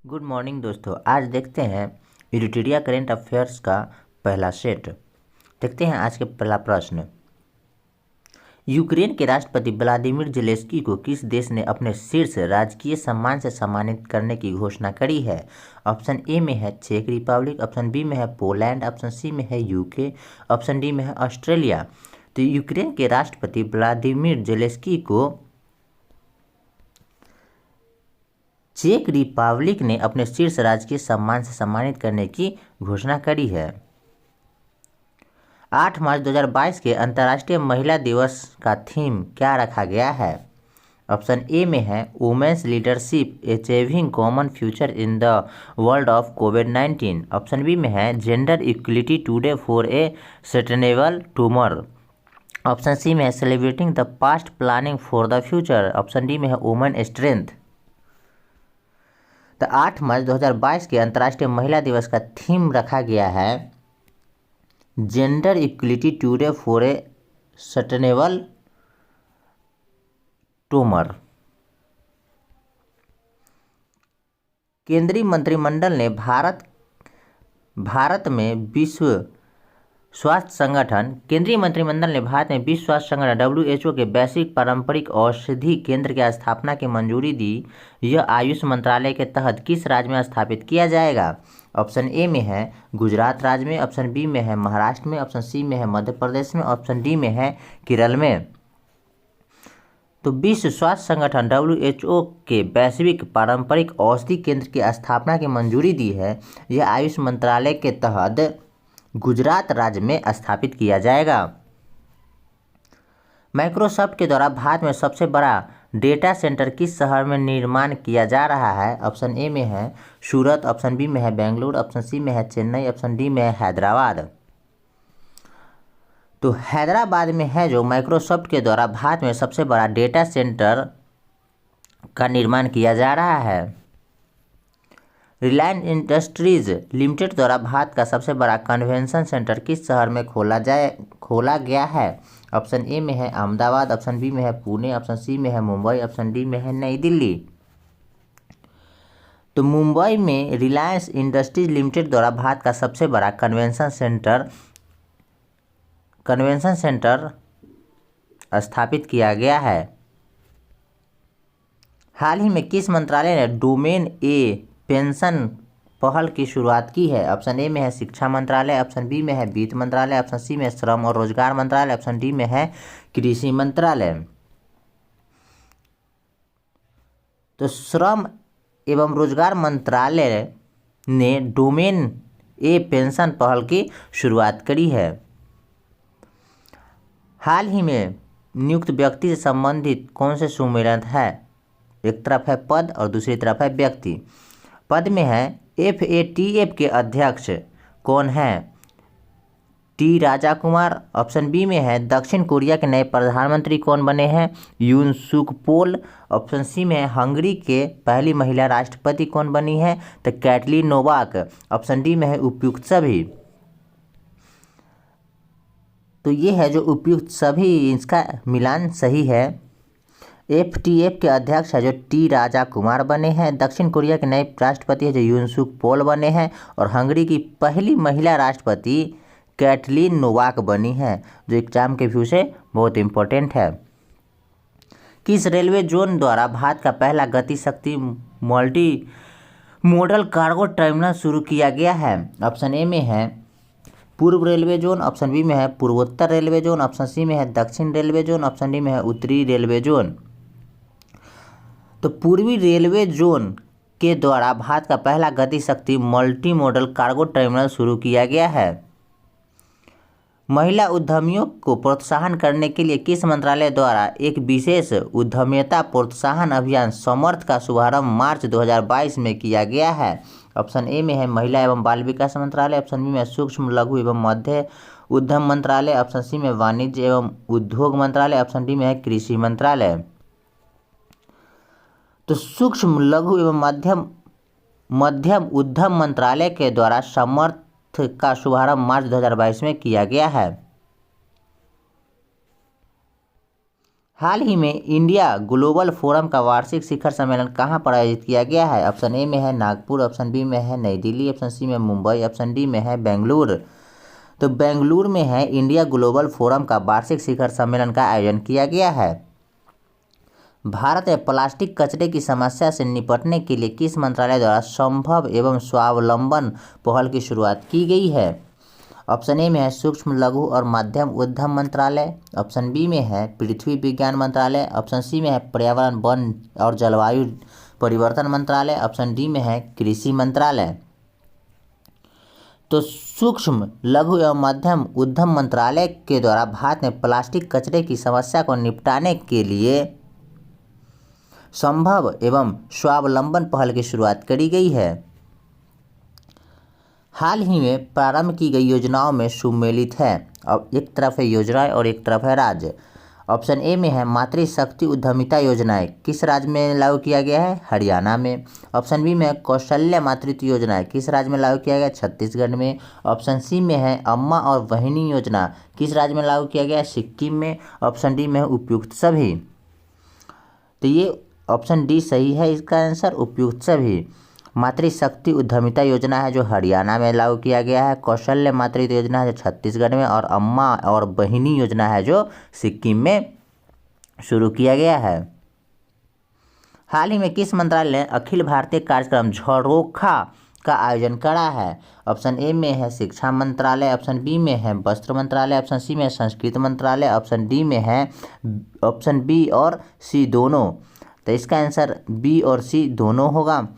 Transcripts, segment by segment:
Good morning दोस्तों। आज देखते हैं विकिपीडिया करेंट अफेयर्स का पहला सेट। देखते हैं आज के पहला प्रश्न। यूक्रेन के राष्ट्रपति व्लादिमीर ज़ेलेंस्की को किस देश ने अपने शीर्ष राजकीय सम्मान से सम्मानित करने की घोषणा करी है? ऑप्शन ए में है चेक रिपब्लिक, ऑप्शन बी में है पोलैंड, ऑप्शन सी में है यूके, ऑप्शन डी में है ऑस्ट्रेलिया। तो यूक्रेन के राष्ट्रपति व्लादिमीर ज़ेलेंस्की को चेक रिपब्लिक ने अपने शीर्ष राजकीय सम्मान से सम्मानित करने की घोषणा करी है। 8 मार्च 2022 के अंतर्राष्ट्रीय महिला दिवस का थीम क्या रखा गया है? ऑप्शन ए में है women's leadership achieving common future in the world of COVID, option B में है gender equality today for a sustainable tomorrow, option C में है celebrating the past planning for the future, option D में है women strength. तो 8 मार्च 2022 के अंतर्राष्ट्रीय महिला दिवस का थीम रखा गया है gender equality today for a sustainable tumour. केंद्रीय मंत्रिमंडल ने भारत में विश्व स्वास्थ्य संगठन WHO के वैश्विक पारंपरिक औषधि केंद्र की स्थापना की मंजूरी दी। यह आयुष मंत्रालय के तहत किस राज्य में स्थापित किया जाएगा? ऑप्शन ए में है गुजरात राज्य में, ऑप्शन बी में है महाराष्ट्र में, ऑप्शन सी में है मध्य प्रदेश में, ऑप्शन डी में है केरल में। तो विश्व स्वास्थ्य संगठन WHO के वैश्विक पारंपरिक औषधि केंद्र की स्थापना की मंजूरी दी है। यह आयुष मंत्रालय के तहत गुजरात राज्य में स्थापित किया जाएगा। माइक्रोसॉफ्ट के द्वारा भारत में सबसे बड़ा डेटा सेंटर किस शहर में निर्माण किया जा रहा है? ऑप्शन ए में है सूरत, ऑप्शन बी में है बेंगलुरु, ऑप्शन सी में है चेन्नई, ऑप्शन डी में है हैदराबाद। तो हैदराबाद में है जो माइक्रोसॉफ्ट के द्वारा भारत में सबसे बड़ा डेटा सेंटर का निर्माण किया जा रहा है। रिलायंस इंडस्ट्रीज लिमिटेड द्वारा भारत का सबसे बड़ा कन्वेंशन सेंटर किस शहर में खोला गया है? ऑप्शन ए में है अहमदाबाद, ऑप्शन बी में है पुणे, ऑप्शन सी में है मुंबई, ऑप्शन डी में है नई दिल्ली। तो मुंबई में रिलायंस इंडस्ट्रीज लिमिटेड द्वारा भारत का सबसे बड़ा कन्वेंशन सेंटर स्थापित किया गया है। हाल ही में किस मंत्रालय ने डोमेन ए पेंशन पहल की शुरुआत की है? ऑप्शन ए में है शिक्षा मंत्रालय, ऑप्शन बी में है वित्त मंत्रालय, ऑप्शन सी में श्रम और रोजगार मंत्रालय, ऑप्शन डी में है कृषि मंत्रालय। तो श्रम एवं रोजगार मंत्रालय ने डोमेन ए पेंशन पहल की शुरुआत करी है। हाल ही में नियुक्त व्यक्ति से संबंधित कौन से सम्मेलन है? एक तरफ है पद और दूसरी तरफ है व्यक्ति। पद में है FATF के अध्यक्ष कौन हैं? T Raja Kumar, option B में है दक्षिण कोरिया के नए प्रधानमंत्री कौन बने हैं? यून सुक पोल, ऑप्शन सी में है हंगरी के पहली महिला राष्ट्रपति कौन बनी है? तो कैटलीन नोवाक, ऑप्शन डी में है उपयुक्त सभी। तो ये है जो उपयुक्त सभी, इसका मिलान सही है। FATF के अध्यक्ष है जो टी राजा कुमार बने हैं, दक्षिण कोरिया के नए राष्ट्रपति है जो यून सुक पोल बने हैं, और हंगरी की पहली महिला राष्ट्रपति कैटलीन नोवाक बनी है, जो एग्जाम के व्यू से बहुत इम्पोर्टेंट है। किस रेलवे जोन द्वारा भारत का पहला गति शक्ति मल्टी मॉडल कार्गो टर्मिनल शुरू किया गया है? ऑप्शन ए में है पूर्व रेलवे जोन, ऑप्शन बी में है पूर्वोत्तर रेलवे जोन, ऑप्शन सी में है दक्षिण रेलवे जोन, ऑप्शन डी में है उत्तरी रेलवे जोन। तो पूर्वी रेलवे जोन के द्वारा भारत का पहला गति शक्ति मल्टी मॉडल कार्गो टर्मिनल शुरू किया गया है। महिला उद्यमियों को प्रोत्साहन करने के लिए किस मंत्रालय द्वारा एक विशेष उद्यमिता प्रोत्साहन अभियान समर्थ का शुभारंभ मार्च 2022 में किया गया है? ऑप्शन ए में है महिला एवं बाल विकास मंत्रालय, ऑप्शन बी में सूक्ष्म लघु एवं मध्य उद्यम मंत्रालय, ऑप्शन सी में वाणिज्य एवं उद्योग मंत्रालय, ऑप्शन डी में है कृषि मंत्रालय। तो सूक्ष्म लघु एवं मध्यम उद्यम मंत्रालय के द्वारा समर्थ का शुभारंभ मार्च 2022 में किया गया है। हाल ही में इंडिया ग्लोबल फोरम का वार्षिक शिखर सम्मेलन कहाँ पर आयोजित किया गया है? ऑप्शन ए में है नागपुर, ऑप्शन बी में है नई दिल्ली, ऑप्शन सी में मुंबई, ऑप्शन डी में है बेंगलुरु। तो बेंगलुरु में है इंडिया ग्लोबल फोरम का वार्षिक शिखर सम्मेलन का आयोजन किया गया है। भारत में प्लास्टिक कचरे की समस्या से निपटने के लिए किस मंत्रालय द्वारा संभव एवं स्वावलंबन पहल की शुरुआत की गई है? ऑप्शन ए में है सूक्ष्म लघु और मध्यम उद्यम मंत्रालय, ऑप्शन बी में है पृथ्वी विज्ञान मंत्रालय, ऑप्शन सी में है पर्यावरण वन और जलवायु परिवर्तन मंत्रालय, ऑप्शन डी में है कृषि मंत्रालय। तो सूक्ष्म लघु एवं मध्यम उद्यम मंत्रालय के द्वारा भारत में प्लास्टिक कचरे की समस्या को निपटाने के लिए संभव एवं स्वावलंबन पहल की शुरुआत करी गई है। हाल ही में प्रारंभ की गई योजनाओं में सुमेलित है। अब एक तरफ है योजनाएं और एक तरफ है राज्य। ऑप्शन ए में है मातृशक्ति उद्यमिता योजनाएं, किस राज्य में लागू किया गया है? हरियाणा में। ऑप्शन बी में है कौशल्य मातृत्व योजनाएं, किस राज्य में लागू किया गया? छत्तीसगढ़ में। ऑप्शन सी में है अम्मा और बहिनी योजना, किस राज्य में लागू किया गया? सिक्किम में। ऑप्शन डी में है उपयुक्त सभी। तो ये ऑप्शन डी सही है इसका आंसर, उपयुक्त सभी। मातृशक्ति उद्यमिता योजना है जो हरियाणा में लागू किया गया है, कौशल्य मातृत्व योजना है जो छत्तीसगढ़ में, और अम्मा और बहिनी योजना है जो सिक्किम में शुरू किया गया है। हाल ही में किस मंत्रालय ने अखिल भारतीय कार्यक्रम झरोखा का आयोजन करा है? ऑप्शन ए में है शिक्षा मंत्रालय, ऑप्शन बी में है वस्त्र मंत्रालय, ऑप्शन सी में है संस्कृति मंत्रालय, ऑप्शन डी में है ऑप्शन बी और सी दोनों। तो इसका आंसर बी और सी दोनों होगा।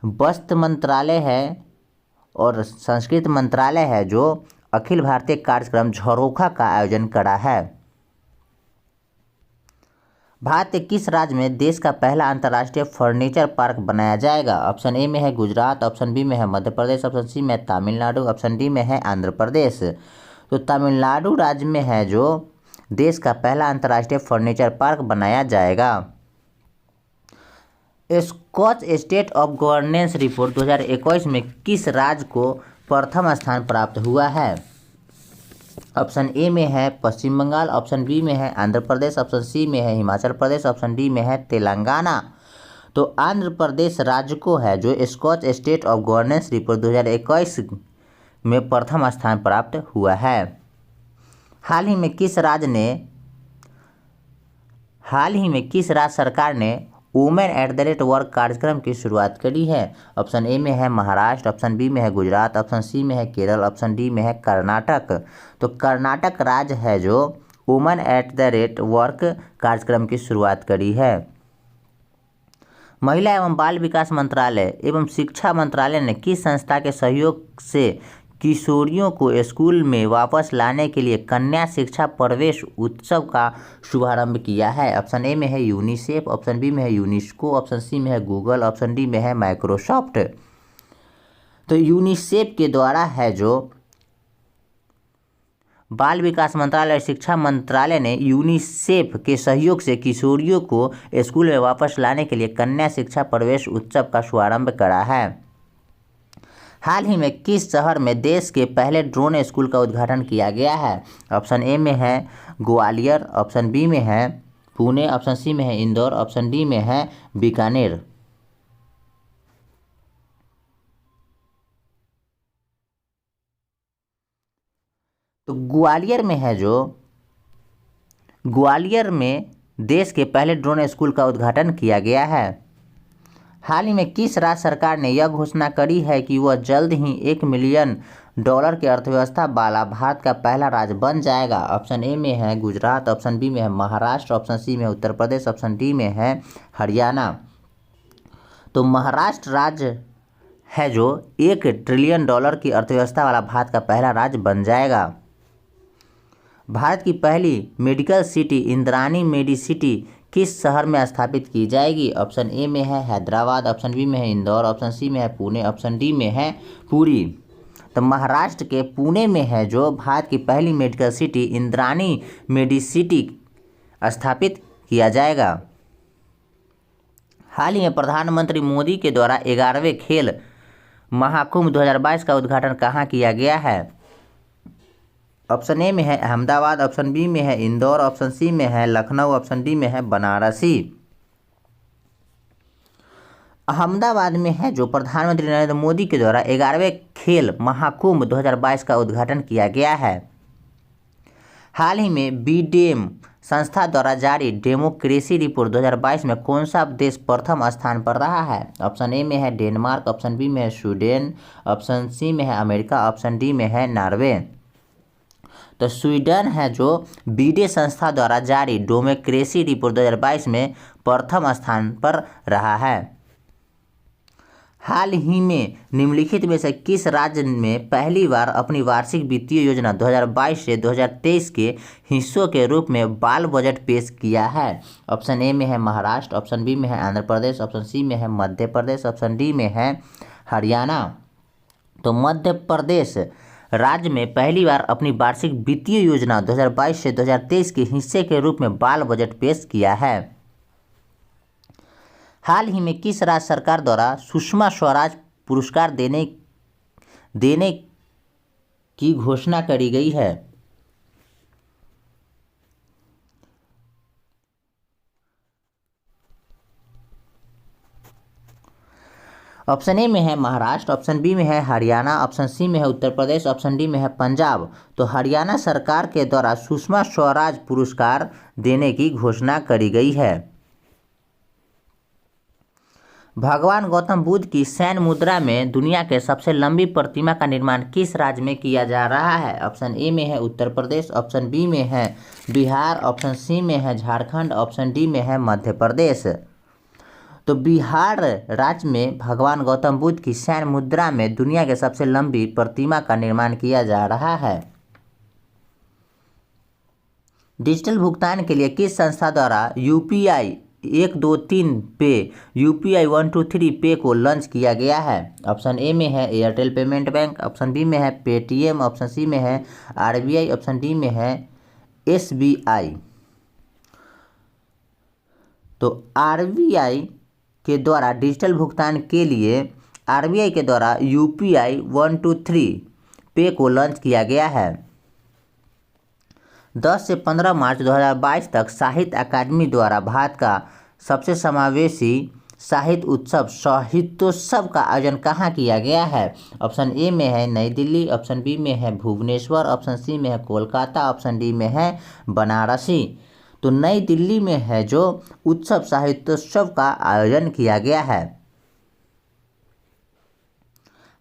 वस्त्र मंत्रालय है और संस्कृत मंत्रालय है जो अखिल भारतीय कार्यक्रम झरोखा का आयोजन करा है। भारत के किस राज्य में देश का पहला अंतर्राष्ट्रीय फर्नीचर पार्क बनाया जाएगा? ऑप्शन ए में है गुजरात, ऑप्शन बी में है मध्य प्रदेश, ऑप्शन सी में है तमिलनाडु, ऑप्शन डी में है आंध्र प्रदेश। तो तमिलनाडु राज्य में है जो देश का पहला अंतर्राष्ट्रीय फर्नीचर पार्क बनाया जाएगा। Skoch state of governance report 2021 में किस राज्य को प्रथम स्थान प्राप्त हुआ है? ऑप्शन ए में है पश्चिम बंगाल, ऑप्शन बी में है आंध्र प्रदेश, ऑप्शन सी में है हिमाचल प्रदेश, ऑप्शन डी में है तेलंगाना। तो आंध्र प्रदेश राज्य को है जो Skoch state of governance report 2021 में प्रथम स्थान प्राप्त हुआ है। हाल ही में किस राज्य सरकार ने women at the rate work कार्यक्रम की शुरुआत करी है? ऑप्शन ए में है महाराष्ट्र, ऑप्शन बी में है गुजरात, ऑप्शन सी में है केरल, ऑप्शन डी में है कर्नाटक। तो कर्नाटक राज्य है जो women at the rate work कार्यक्रम की शुरुआत करी है। महिला एवं बाल विकास मंत्रालय एवं शिक्षा मंत्रालय ने किस संस्था के सहयोग से किशोरियों को स्कूल में वापस लाने के लिए कन्या शिक्षा प्रवेश उत्सव का शुभारंभ किया है? ऑप्शन ए में है यूनिसेफ, ऑप्शन बी में है यूनेस्को, ऑप्शन सी में है गूगल, ऑप्शन डी में है माइक्रोसॉफ्ट। तो यूनिसेफ के द्वारा है जो बाल विकास मंत्रालय और शिक्षा मंत्रालय ने यूनिसेफ के सहयोग से किशोरियों को स्कूल में वापस लाने के लिए कन्या शिक्षा प्रवेश उत्सव का शुभारंभ करा है। हाल ही में किस शहर में देश के पहले ड्रोन स्कूल का उद्घाटन किया गया है? ऑप्शन ए में है ग्वालियर, ऑप्शन बी में है पुणे, ऑप्शन सी में है इंदौर, ऑप्शन डी में है बीकानेर। तो ग्वालियर में देश के पहले ड्रोन स्कूल का उद्घाटन किया गया है। हाल ही में किस राज्य सरकार ने यह घोषणा करी है कि वह जल्द ही $1 मिलियन की अर्थव्यवस्था वाला भारत का पहला राज्य बन जाएगा? ऑप्शन ए में है गुजरात, ऑप्शन बी में है महाराष्ट्र, ऑप्शन सी में है उत्तर प्रदेश, ऑप्शन डी में है हरियाणा। तो महाराष्ट्र राज्य है जो $1 ट्रिलियन की अर्थव्यवस्था वाला भारत का पहला राज्य बन जाएगा। भारत की पहली मेडिकल सिटी इंद्रायणी मेडिसिटी किस शहर में स्थापित की जाएगी? ऑप्शन ए में है हैदराबाद, ऑप्शन बी में है इंदौर, ऑप्शन सी में है पुणे, ऑप्शन डी में है पुरी। तो महाराष्ट्र के पुणे में है जो भारत की पहली मेडिकल सिटी इंद्रायणी मेडिसिटी स्थापित किया जाएगा। हाल ही में प्रधानमंत्री मोदी के द्वारा 11वें खेल महाकुंभ 2022 का उद्घाटन कहाँ किया गया है? ऑप्शन ए में है अहमदाबाद, ऑप्शन बी में है इंदौर, ऑप्शन सी में है लखनऊ, ऑप्शन डी में है बनारसी। अहमदाबाद में है जो प्रधानमंत्री नरेंद्र मोदी के द्वारा 11वें खेल महाकुंभ 2022 का उद्घाटन किया गया है। हाल ही में बीडेम संस्था द्वारा जारी डेमोक्रेसी रिपोर्ट 2022 में कौन सा देश प्रथम स्थान पर रहा है? ऑप्शन ए में है डेनमार्क, ऑप्शन बी में है स्वीडन, ऑप्शन सी में है अमेरिका, ऑप्शन डी में है नॉर्वे। तो स्वीडन है जो बीडे संस्था द्वारा जारी डेमोक्रेसी रिपोर्ट 2022 में प्रथम स्थान पर रहा है। हाल ही में निम्नलिखित में से किस राज्य में पहली बार अपनी वार्षिक वित्तीय योजना 2022 से 2023 के हिस्सों के रूप में बाल बजट पेश किया है? ऑप्शन ए में है महाराष्ट्र, ऑप्शन बी में है आंध्र प्रदेश, ऑप्शन सी में है मध्य प्रदेश, ऑप्शन डी में है हरियाणा। तो मध्य प्रदेश राज्य में पहली बार अपनी वार्षिक वित्तीय योजना 2022 से 2023 के हिस्से के रूप में बाल बजट पेश किया है। हाल ही में किस राज्य सरकार द्वारा सुषमा स्वराज पुरस्कार देने की घोषणा करी गई है? ऑप्शन ए में है महाराष्ट्र, ऑप्शन बी में है हरियाणा, ऑप्शन सी में है उत्तर प्रदेश, ऑप्शन डी में है पंजाब। तो हरियाणा सरकार के द्वारा सुषमा स्वराज पुरस्कार देने की घोषणा करी गई है। भगवान गौतम बुद्ध की सैन्य मुद्रा में दुनिया के सबसे लंबी प्रतिमा का निर्माण किस राज्य में किया जा रहा है? ऑप्शन ए में है उत्तर प्रदेश, ऑप्शन बी में है बिहार, ऑप्शन सी में है झारखंड, ऑप्शन डी में है मध्य प्रदेश। तो बिहार राज्य में भगवान गौतम बुद्ध की सैन्य मुद्रा में दुनिया के सबसे लंबी प्रतिमा का निर्माण किया जा रहा है। डिजिटल भुगतान के लिए किस संस्था द्वारा यूपीआई 123 पे यूपीआई 123 पे को लॉन्च किया गया है? ऑप्शन ए में है Airtel payment bank, option B में है पेटीएम, ऑप्शन सी में है आरबीआई, ऑप्शन डी में है एसबीआई। तो आरबीआई के द्वारा डिजिटल भुगतान के लिए आरबीआई के द्वारा यूपीआई 123 पे को लॉन्च किया गया है। 10 से 15 मार्च 2022 तक साहित्य अकादमी द्वारा भारत का सबसे समावेशी साहित्य उत्सव साहित्योत्सव का आयोजन कहाँ किया गया है? ऑप्शन ए में है नई दिल्ली, ऑप्शन बी में है भुवनेश्वर, ऑप्शन सी में है कोलकाता, ऑप्शन डी में है बनारसी। तो नई दिल्ली में है जो उत्सव साहित्योत्सव का आयोजन किया गया है।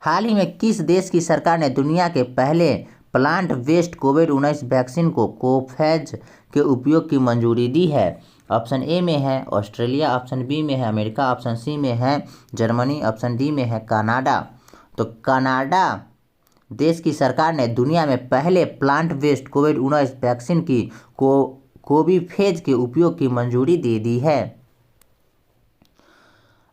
हाल ही में किस देश की सरकार ने दुनिया के पहले प्लांट बेस्ड कोविड-19 वैक्सीन को कोवैक्स के उपयोग की मंजूरी दी है? ऑप्शन ए में है ऑस्ट्रेलिया, ऑप्शन बी में है अमेरिका, ऑप्शन सी में है जर्मनी, ऑप्शन डी में है कनाडा। तो कनाडा देश की सरकार ने दुनिया में पहले प्लांट बेस्ड कोविड-19 वैक्सीन की कोविफेज के उपयोग की मंजूरी दे दी है।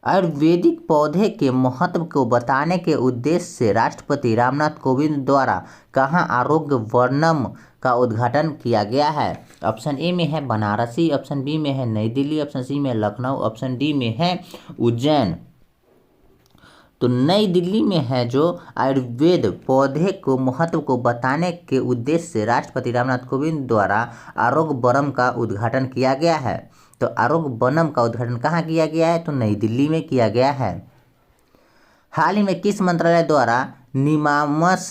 आयुर्वेदिक पौधे के महत्व को बताने के उद्देश्य से राष्ट्रपति रामनाथ कोविंद द्वारा कहाँ आरोग्य वनम का उद्घाटन किया गया है? ऑप्शन ए में है बनारसी, ऑप्शन बी में है नई दिल्ली, ऑप्शन सी में लखनऊ, ऑप्शन डी में है उज्जैन। तो नई दिल्ली में है जो आयुर्वेद पौधे को महत्व को बताने के उद्देश्य से राष्ट्रपति रामनाथ कोविंद द्वारा आरोग्य वनम का उद्घाटन किया गया है। तो आरोग्य वनम का उद्घाटन कहाँ किया गया है? तो नई दिल्ली में किया गया है। हाल ही में किस मंत्रालय द्वारा निमाहंस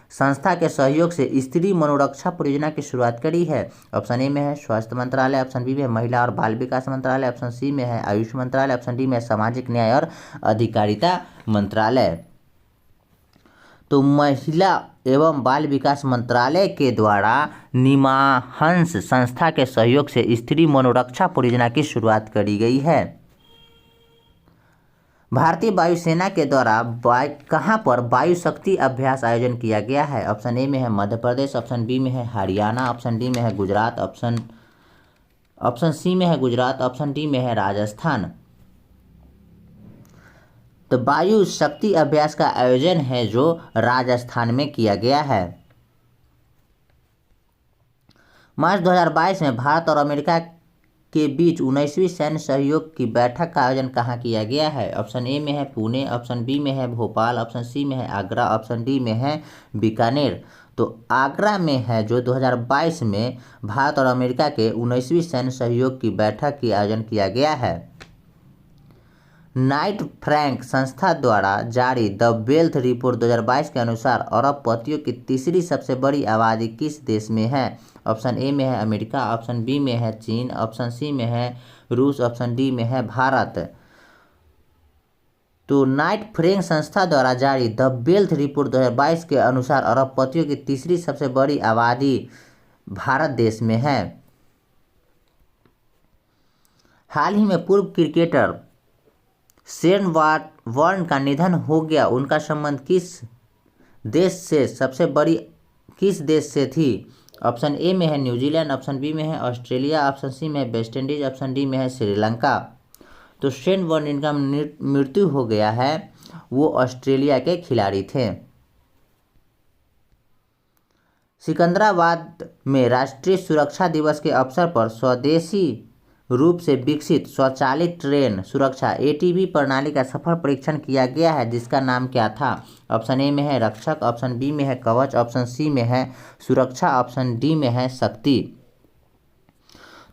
संस्था के सहयोग से स्त्री मनोरक्षा परियोजना की शुरुआत करी है? ऑप्शन ए में है स्वास्थ्य मंत्रालय, ऑप्शन बी में है महिला और बाल विकास मंत्रालय, ऑप्शन सी में है आयुष मंत्रालय, ऑप्शन डी में सामाजिक न्याय और अधिकारिता मंत्रालय। तो महिला एवं बाल विकास मंत्रालय के द्वारा निमाहंस संस्था के सहयोग से स्त्री मनोरक्षा परियोजना की शुरुआत करी गई है। भारतीय वायुसेना के द्वारा कहाँ पर वायु शक्ति अभ्यास आयोजन किया गया है? ऑप्शन ए में है मध्य प्रदेश, ऑप्शन बी में है हरियाणा, ऑप्शन डी में है गुजरात, ऑप्शन सी में है गुजरात, ऑप्शन डी में है राजस्थान। तो वायु शक्ति अभ्यास का आयोजन है जो राजस्थान में किया गया है। मार्च 2022 में भारत और अमेरिका के बीच 19वीं सैन्य सहयोग की बैठक का आयोजन कहाँ किया गया है? ऑप्शन ए में है पुणे, ऑप्शन बी में है भोपाल, ऑप्शन सी में है आगरा, ऑप्शन डी में है बीकानेर। तो आगरा में है जो 2022 में भारत और अमेरिका के 19वीं सैन्य सहयोग की बैठक की आयोजन किया गया है। नाइट फ्रैंक संस्था द्वारा जारी द वेल्थ रिपोर्ट 2022 के अनुसार अरबपतियों की तीसरी सबसे बड़ी आबादी किस देश में है? ऑप्शन ए में है अमेरिका, ऑप्शन बी में है चीन, ऑप्शन सी में है रूस, ऑप्शन डी में है भारत। तो नाइट फ्रैंक संस्था द्वारा जारी द वेल्थ रिपोर्ट 2022 के अनुसार अरबपतियों की तीसरी सबसे बड़ी आबादी भारत देश में है। हाल ही में पूर्व क्रिकेटर शेन वॉर्न का निधन हो गया। उनका संबंध किस देश से थी? ऑप्शन ए में है न्यूजीलैंड, ऑप्शन बी में है ऑस्ट्रेलिया, ऑप्शन सी में है वेस्ट इंडीज, ऑप्शन डी में है श्रीलंका। तो शेन वॉर्न जिनका मृत्यु हो गया है वो ऑस्ट्रेलिया के खिलाड़ी थे। सिकंदराबाद में राष्ट्रीय सुरक्षा दिवस के अवसर पर स्वदेशी रूप से विकसित स्वचालित ट्रेन सुरक्षा एटीवी प्रणाली का सफल परीक्षण किया गया है, जिसका नाम क्या था? ऑप्शन ए में है रक्षक, ऑप्शन बी में है कवच, ऑप्शन सी में है सुरक्षा, ऑप्शन डी में है शक्ति।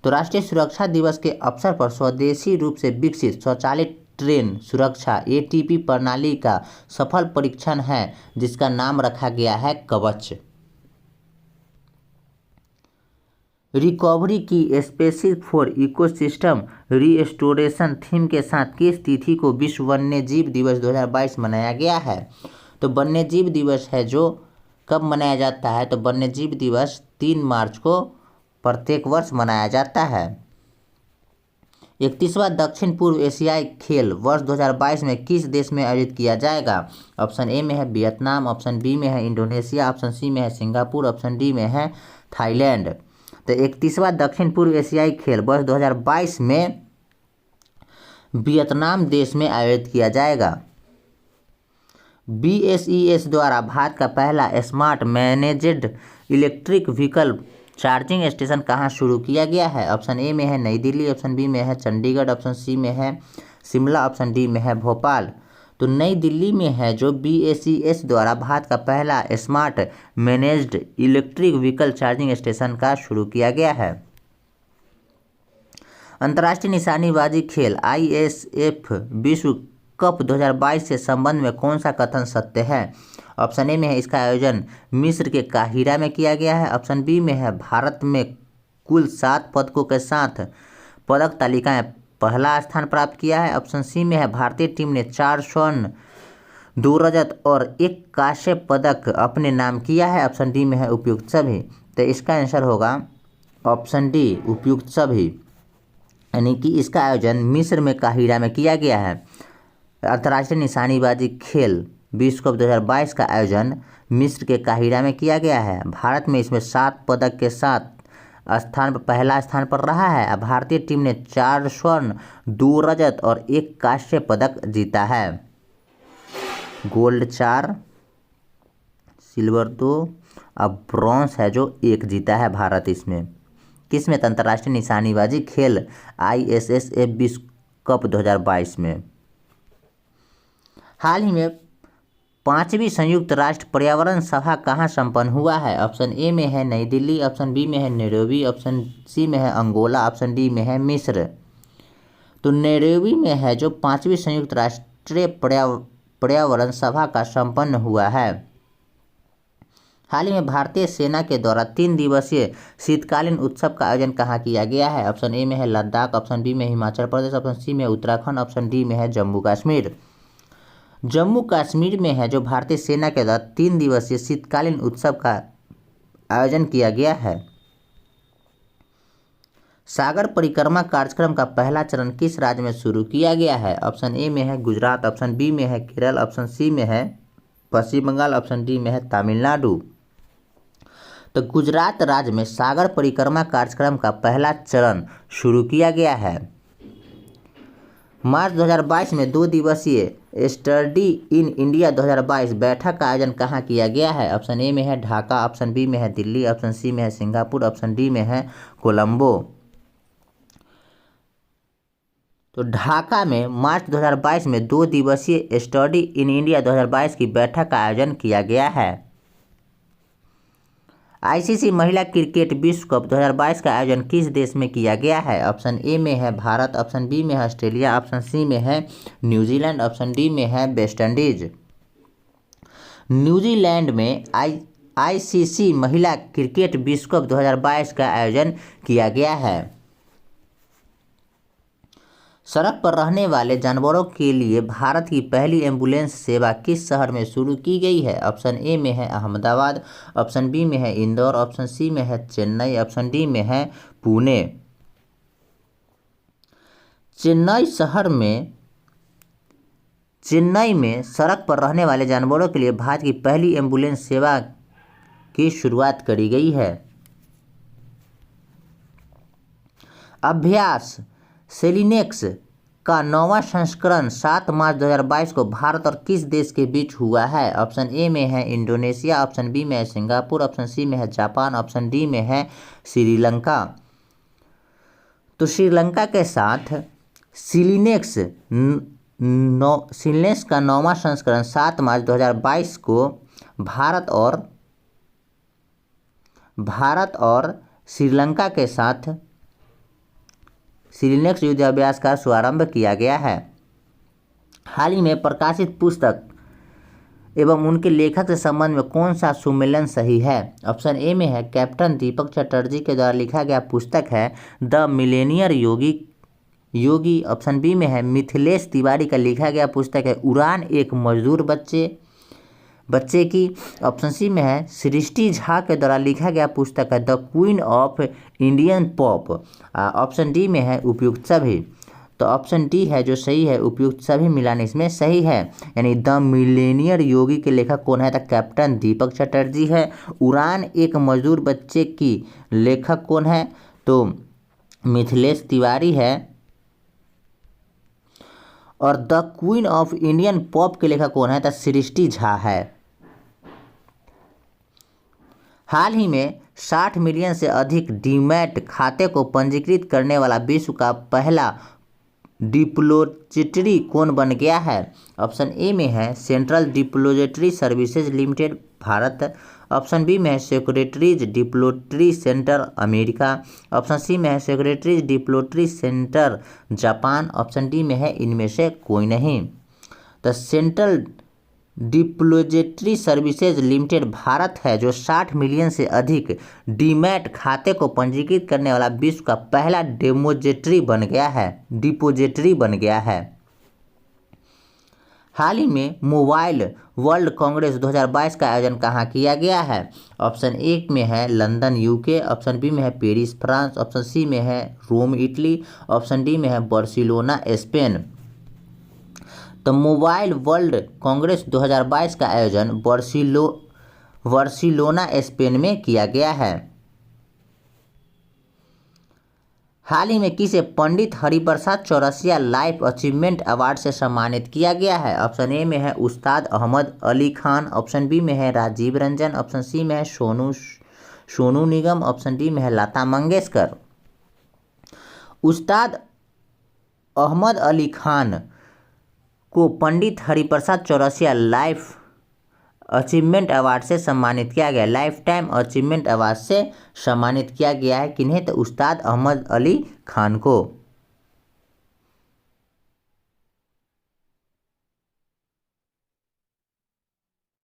तो राष्ट्रीय सुरक्षा दिवस के अवसर पर स्वदेशी रूप से विकसित स्वचालित ट्रेन सुरक्षा एटीपी प्रणाली का सफल परीक्षण है, जिसका नाम रखा गया है कवच। रिकवरी की species for ecosystem restoration theme के साथ किस तिथि को विश्व वन्यजीव दिवस 2022 मनाया गया है? तो वन्यजीव दिवस है जो कब मनाया जाता है? तो वन्यजीव दिवस 3 मार्च को प्रत्येक वर्ष मनाया जाता है। 31वां दक्षिण पूर्व एशियाई खेल वर्ष 2022 में किस देश में आयोजित किया जाएगा? ऑप्शन ए में है वियतनाम, ऑप्शन बी में है इंडोनेशिया, ऑप्शन सी में है सिंगापुर, ऑप्शन डी में है थाईलैंड। तो 31वां दक्षिण पूर्व एशियाई खेल वर्ष 2022 में वियतनाम देश में आयोजित किया जाएगा। BSES द्वारा भारत का पहला smart managed electric vehicle charging station कहाँ शुरू किया गया है? ऑप्शन ए में है नई दिल्ली, ऑप्शन बी में है चंडीगढ़, ऑप्शन सी में है शिमला, ऑप्शन डी में है भोपाल। तो नई दिल्ली में है जो BSES द्वारा भारत का पहला smart managed electric vehicle charging station का शुरू किया गया है। अंतर्राष्ट्रीय निशानेबाजी खेल ISF विश्व कप 2022 से संबंध में कौन सा कथन सत्य है? ऑप्शन ए में है इसका आयोजन मिस्र के काहिरा में किया गया है, ऑप्शन बी में है भारत में कुल 7 पदकों के साथ पदक तालिका में पहला स्थान प्राप्त किया है, ऑप्शन सी में है भारतीय टीम ने 4 स्वर्ण 2 रजत और 1 कांस्य पदक अपने नाम किया है, ऑप्शन डी में है उपयुक्त सभी। तो इसका आंसर होगा ऑप्शन डी उपयुक्त सभी, यानी कि इसका आयोजन मिस्र में काहिरा में किया गया है। अंतर्राष्ट्रीय निशानेबाजी खेल विश्व कप 2022 का आयोजन मिस्र के काहिरा में किया गया है। भारत में इसमें 7 पदक के साथ पहला स्थान पर रहा है। भारतीय टीम ने 4 स्वर्ण 2 रजत और 1 कांस्य पदक जीता है। गोल्ड 4, सिल्वर 2, अब ब्रॉन्ज है जो 1 जीता है भारत इसमें। किसमें? अंतर्राष्ट्रीय निशानेबाजी खेल ISSF विश्व कप 2022 में। हाल ही में 5वीं संयुक्त राष्ट्र पर्यावरण सभा कहाँ संपन्न हुआ है? ऑप्शन ए में है नई दिल्ली, ऑप्शन बी में है नैरोबी, ऑप्शन सी में है अंगोला, ऑप्शन डी में है मिस्र। तो नैरोबी में है जो 5वीं संयुक्त राष्ट्रीय पर्यावरण सभा का संपन्न हुआ है। हाल ही में भारतीय सेना के द्वारा 3 दिवसीय शीतकालीन उत्सव का आयोजन कहाँ किया गया है? ऑप्शन ए में है लद्दाख, ऑप्शन बी में हिमाचल प्रदेश, ऑप्शन सी में उत्तराखंड, ऑप्शन डी में है जम्मू कश्मीर। जम्मू कश्मीर में है जो भारतीय सेना के द्वारा 3 दिवसीय शीतकालीन उत्सव का आयोजन किया गया है। सागर परिक्रमा कार्यक्रम का पहला चरण किस राज्य में शुरू किया गया है? ऑप्शन ए में है गुजरात, ऑप्शन बी में है केरल, ऑप्शन सी में है पश्चिम बंगाल, ऑप्शन डी में है तमिलनाडु। तो गुजरात राज्य में सागर परिक्रमा कार्यक्रम का पहला चरण शुरू किया गया है। मार्च 2022 में 2 दिवसीय स्टडी इन इंडिया 2022 बैठक का आयोजन कहाँ किया गया है? ऑप्शन ए में है ढाका, ऑप्शन बी में है दिल्ली, ऑप्शन सी में है सिंगापुर, ऑप्शन डी में है कोलंबो। तो ढाका में मार्च 2022 में 2 दिवसीय स्टडी इन इंडिया 2022 की बैठक का आयोजन किया गया है। आईसीसी महिला क्रिकेट विश्व कप 2022 का आयोजन किस देश में किया गया है? ऑप्शन ए में है भारत, ऑप्शन बी में है ऑस्ट्रेलिया, ऑप्शन सी में है न्यूजीलैंड, ऑप्शन डी में है वेस्ट इंडीज। न्यूजीलैंड में आईसीसी महिला क्रिकेट विश्व कप 2022 का आयोजन किया गया है। सड़क पर रहने वाले जानवरों के लिए भारत की पहली एम्बुलेंस सेवा किस शहर में शुरू की गई है? ऑप्शन ए में है अहमदाबाद, ऑप्शन बी में है इंदौर, ऑप्शन सी में है चेन्नई, ऑप्शन डी में है पुणे। चेन्नई में सड़क पर रहने वाले जानवरों के लिए भारत की पहली एम्बुलेंस सेवा की शुरुआत करी गई है। अभ्यास सेलिनेक्स का 9वां संस्करण 7 मार्च 2022 को भारत और किस देश के बीच हुआ है? ऑप्शन ए में है इंडोनेशिया, ऑप्शन बी में है सिंगापुर, ऑप्शन सी में है जापान, ऑप्शन डी में है श्रीलंका। तो श्रीलंका के साथ सेलिनेक्स का 9वां संस्करण 7 मार्च 2022 को भारत और श्रीलंका के साथ सेलिनेक्स युद्धाभ्यास का शुभारंभ किया गया है। हाल ही में प्रकाशित पुस्तक एवं उनके लेखक के संबंध में कौन सा सुमेलन सही है? ऑप्शन ए में है कैप्टन दीपक चटर्जी के द्वारा लिखा गया पुस्तक है the millionaire yogi. Option B में है मिथिलेश तिवारी का लिखा गया पुस्तक है उड़ान एक मजदूर बच्चे की। ऑप्शन सी में है सृष्टि झा के द्वारा लिखा गया पुस्तक है the queen of Indian pop. Option D में है उपयुक्त सभी। तो ऑप्शन डी है जो सही है, उपयुक्त सभी मिलान इसमें सही है। यानी द मिलेनियर योगी के लेखक कौन है? तो कैप्टन दीपक चटर्जी है। उड़ान एक मजदूर बच्चे की लेखक कौन है? तो मिथिलेश तिवारी है। और the queen of Indian pop के लेखक कौन है? तो सृष्टि झा है। हाल ही में 60 मिलियन से अधिक डीमैट खाते को पंजीकृत करने वाला विश्व का पहला डिपॉजिटरी कौन बन गया है? ऑप्शन ए में है central depository services limited Bharat, option B में है securities depository centre America, option C में है securities depository centre Japan, option D में है इनमें से कोई नहीं। तो central depository services limited Bharat है जो 60 मिलियन से अधिक डीमैट खाते को पंजीकृत करने वाला विश्व का पहला डिपॉजिटरी बन गया है। हाल ही में मोबाइल वर्ल्ड कांग्रेस 2022 का आयोजन कहाँ किया गया है? ऑप्शन ए में है लंदन यूके, ऑप्शन बी में है पेरिस फ्रांस, ऑप्शन सी में है रोम इटली, ऑप्शन डी में है बार्सिलोना स्पेन। तो मोबाइल वर्ल्ड कांग्रेस 2022 का आयोजन बार्सिलोना स्पेन में किया गया है। हाल ही में किसे Pandit Hariprasad Chaurasia life achievement award से सम्मानित किया गया है? ऑप्शन ए में है उस्ताद अहमद अली खान, ऑप्शन बी में है राजीव रंजन, ऑप्शन सी में है सोनू निगम, ऑप्शन डी में है लता मंगेशकर। उस्ताद अहमद अली खान को Pandit Hariprasad Chaurasia life achievement award से सम्मानित किया गया, लाइफ टाइम अचीवमेंट अवार्ड से सम्मानित किया गया है। किन्हें? तो उस्ताद अहमद अली खान को।